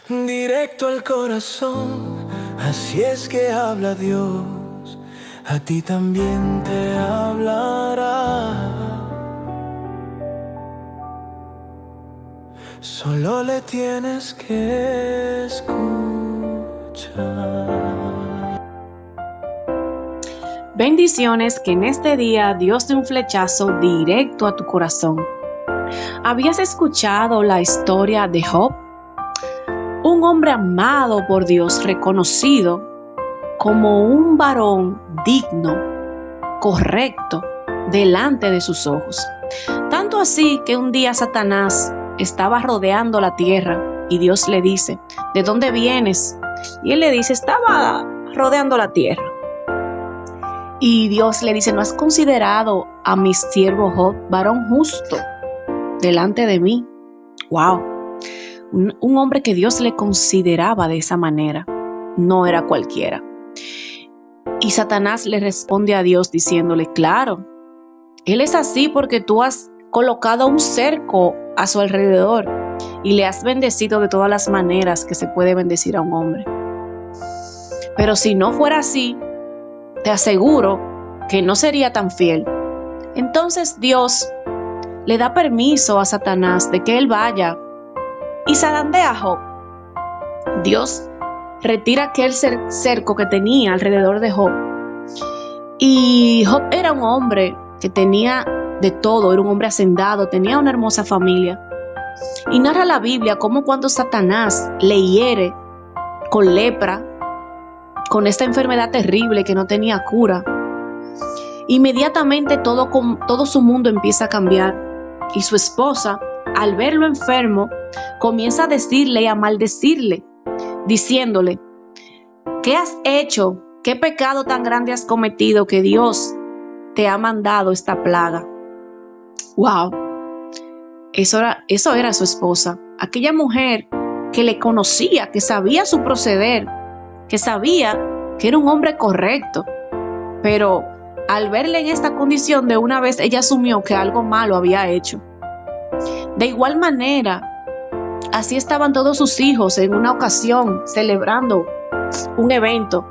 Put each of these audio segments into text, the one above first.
directo al corazón. Así es que habla Dios, a ti también te hablará. Solo le tienes que escuchar. Bendiciones, que en este día Dios dé un flechazo directo a tu corazón. ¿Habías escuchado la historia de Job? Un hombre amado por Dios, reconocido como un varón digno, correcto, delante de sus ojos. Tanto así que un día Satanás estaba rodeando la tierra y Dios le dice: ¿de dónde vienes? Y él le dice: estaba rodeando la tierra. Y Dios le dice: ¿no has considerado a mi siervo Job, varón justo delante de mí? ¡Wow! Un hombre que Dios le consideraba de esa manera, no era cualquiera. Y Satanás le responde a Dios diciéndole: claro, él es así porque tú has colocado un cerco a su alrededor y le has bendecido de todas las maneras que se puede bendecir a un hombre. Pero si no fuera así, te aseguro que no sería tan fiel. Entonces Dios le da permiso a Satanás de que él vaya y zarandea a Job. Dios retira aquel cerco que tenía alrededor de Job. Y Job era un hombre que tenía de todo, era un hombre hacendado, tenía una hermosa familia. Y narra la Biblia cómo cuando Satanás le hiere con lepra, con esta enfermedad terrible que no tenía cura, inmediatamente todo su mundo empieza a cambiar. Y su esposa, al verlo enfermo, comienza a decirle y a maldecirle, diciéndole: ¿qué has hecho? ¿Qué pecado tan grande has cometido que Dios te ha mandado esta plaga? ¡Wow! Eso era su esposa, aquella mujer que le conocía, que sabía su proceder, que sabía que era un hombre correcto. Pero al verle en esta condición, de una vez ella asumió que algo malo había hecho. De igual manera, así estaban todos sus hijos en una ocasión celebrando un evento.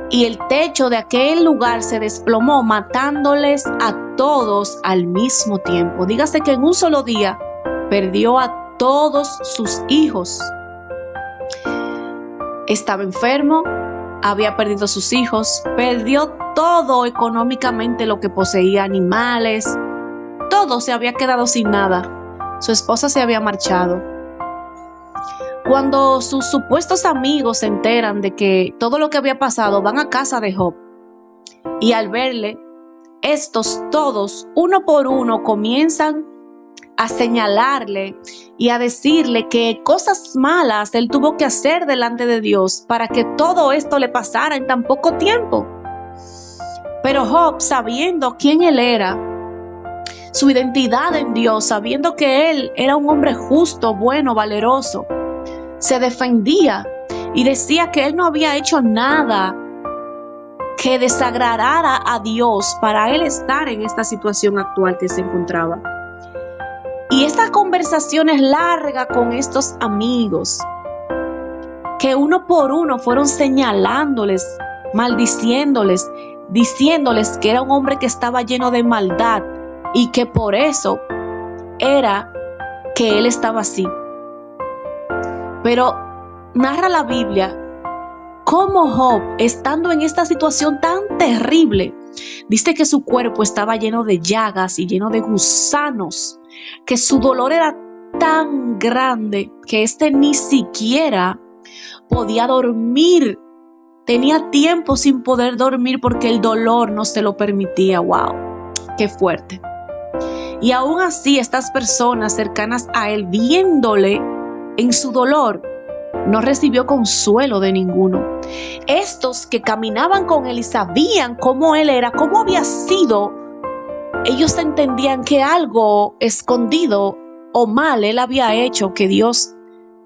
Y el techo de aquel lugar se desplomó, matándoles a todos al mismo tiempo. Dígase que en un solo día perdió a todos sus hijos. Estaba enfermo, había perdido sus hijos, perdió todo económicamente lo que poseía, animales, todo, se había quedado sin nada. Su esposa se había marchado. Cuando sus supuestos amigos se enteran de que todo lo que había pasado, van a casa de Job. Y al verle, estos todos, uno por uno, comienzan a señalarle y a decirle que cosas malas él tuvo que hacer delante de Dios para que todo esto le pasara en tan poco tiempo. Pero Job, sabiendo quién él era, su identidad en Dios, sabiendo que él era un hombre justo, bueno, valeroso, se defendía y decía que él no había hecho nada que desagradara a Dios para él estar en esta situación actual que se encontraba. Y esta conversación es larga con estos amigos, que uno por uno fueron señalándoles, maldiciéndoles, diciéndoles que era un hombre que estaba lleno de maldad y que por eso era que él estaba así. Pero narra la Biblia cómo Job, estando en esta situación tan terrible, dice que su cuerpo estaba lleno de llagas y lleno de gusanos, que su dolor era tan grande que ni siquiera podía dormir. Tenía tiempo sin poder dormir porque el dolor no se lo permitía. ¡Wow! ¡Qué fuerte! Y aún así, estas personas cercanas a él, viéndole en su dolor, no recibió consuelo de ninguno. Estos que caminaban con él y sabían cómo él era, cómo había sido, ellos entendían que algo escondido o mal él había hecho, que Dios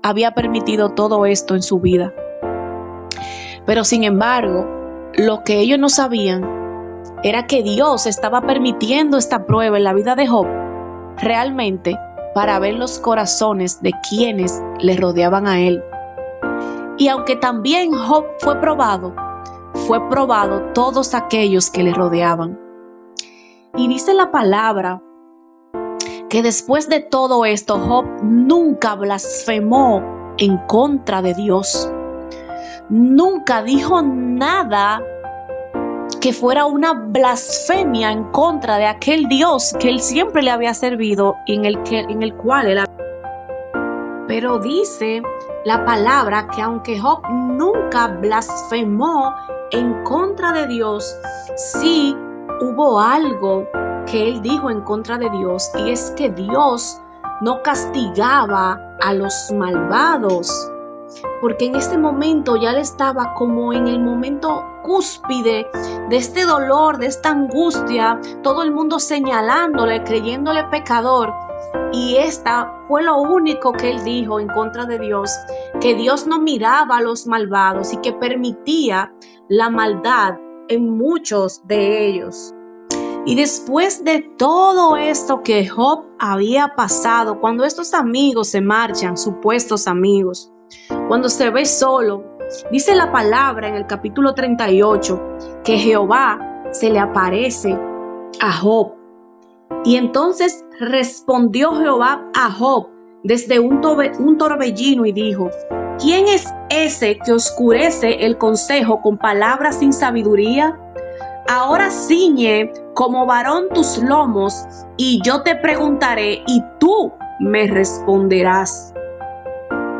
había permitido todo esto en su vida. Pero sin embargo, lo que ellos no sabían era que Dios estaba permitiendo esta prueba en la vida de Job realmente para ver los corazones de quienes le rodeaban a él. Y aunque también Job fue probado todos aquellos que le rodeaban. Y dice la palabra que después de todo esto, Job nunca blasfemó en contra de Dios. Nunca dijo nada que fuera una blasfemia en contra de aquel Dios que él siempre le había servido y en el cual él había. Pero dice la palabra que aunque Job nunca blasfemó en contra de Dios, sí hubo algo que él dijo en contra de Dios, y es que Dios no castigaba a los malvados, porque en este momento ya él estaba como en el momento cúspide de este dolor, de esta angustia, todo el mundo señalándole, creyéndole pecador, y esta fue lo único que él dijo en contra de Dios, que Dios no miraba a los malvados y que permitía la maldad en muchos de ellos. Y después de todo esto que Job había pasado, cuando estos amigos se marchan, supuestos amigos, cuando se ve solo, dice la palabra en el capítulo 38 que Jehová se le aparece a Job. Y entonces respondió Jehová a Job desde un torbellino y dijo: ¿quién es ese que oscurece el consejo con palabras sin sabiduría? Ahora ciñe como varón tus lomos, y yo te preguntaré, y tú me responderás.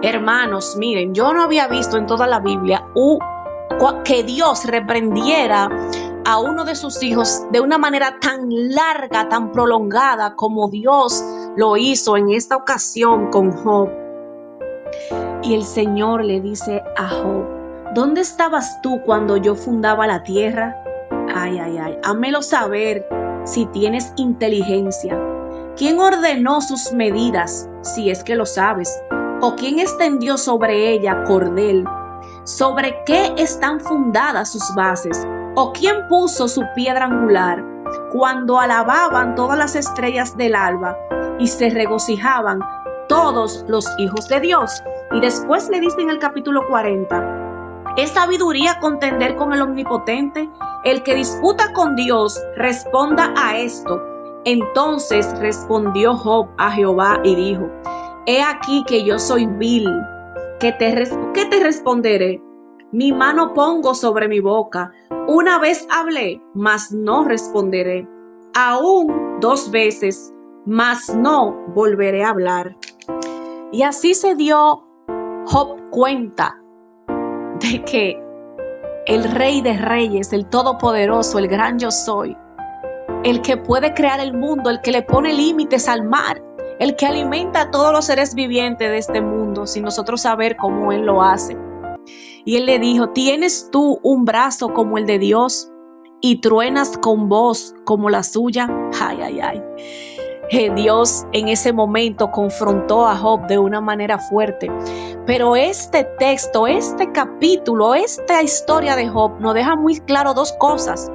Hermanos, miren, yo no había visto en toda la Biblia que Dios reprendiera a uno de sus hijos de una manera tan larga, tan prolongada como Dios lo hizo en esta ocasión con Job. Y el Señor le dice a Job: ¿dónde estabas tú cuando yo fundaba la tierra? Ay, házmelo saber si tienes inteligencia. ¿Quién ordenó sus medidas, si es que lo sabes? ¿O quién extendió sobre ella cordel? ¿Sobre qué están fundadas sus bases? ¿O quién puso su piedra angular? Cuando alababan todas las estrellas del alba y se regocijaban todos los hijos de Dios. Y después le dice en el capítulo 40: ¿es sabiduría contender con el Omnipotente? El que disputa con Dios, responda a esto. Entonces respondió Job a Jehová y dijo: he aquí que yo soy vil. ¿Qué te responderé? Mi mano pongo sobre mi boca. Una vez hablé, mas no responderé. Aún 2 veces, mas no volveré a hablar. Y así se dio Job cuenta de que el Rey de Reyes, el Todopoderoso, el gran yo soy, el que puede crear el mundo, el que le pone límites al mar, el que alimenta a todos los seres vivientes de este mundo, sin nosotros saber cómo Él lo hace. Y Él le dijo: ¿tienes tú un brazo como el de Dios y truenas con voz como la suya? Dios en ese momento confrontó a Job de una manera fuerte. Pero este texto, este capítulo, esta historia de Job nos deja muy claro 2 cosas.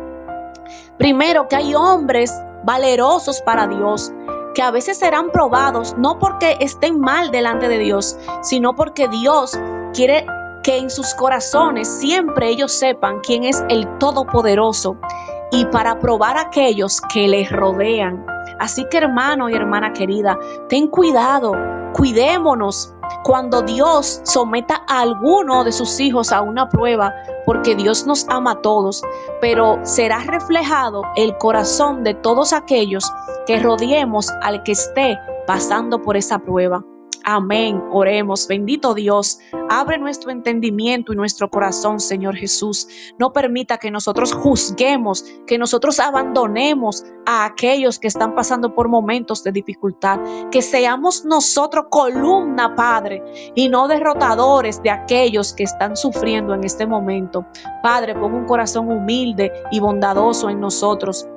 Primero, que hay hombres valerosos para Dios, que a veces serán probados no porque estén mal delante de Dios, sino porque Dios quiere que en sus corazones siempre ellos sepan quién es el Todopoderoso, y para probar a aquellos que les rodean. Así que, hermano y hermana querida, ten cuidado, cuidémonos cuando Dios someta a alguno de sus hijos a una prueba, porque Dios nos ama a todos, pero será reflejado el corazón de todos aquellos que rodeemos al que esté pasando por esa prueba. Amén. Oremos. Bendito Dios, abre nuestro entendimiento y nuestro corazón, Señor Jesús. No permita que nosotros juzguemos, que nosotros abandonemos a aquellos que están pasando por momentos de dificultad. Que seamos nosotros columna, Padre, y no derrotadores de aquellos que están sufriendo en este momento. Padre, pon un corazón humilde y bondadoso en nosotros,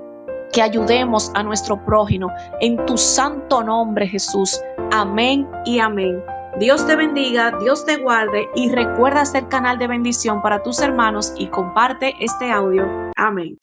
que ayudemos a nuestro prójimo en tu santo nombre, Jesús. Amén y amén. Dios te bendiga, Dios te guarde, y recuerda ser canal de bendición para tus hermanos y comparte este audio. Amén.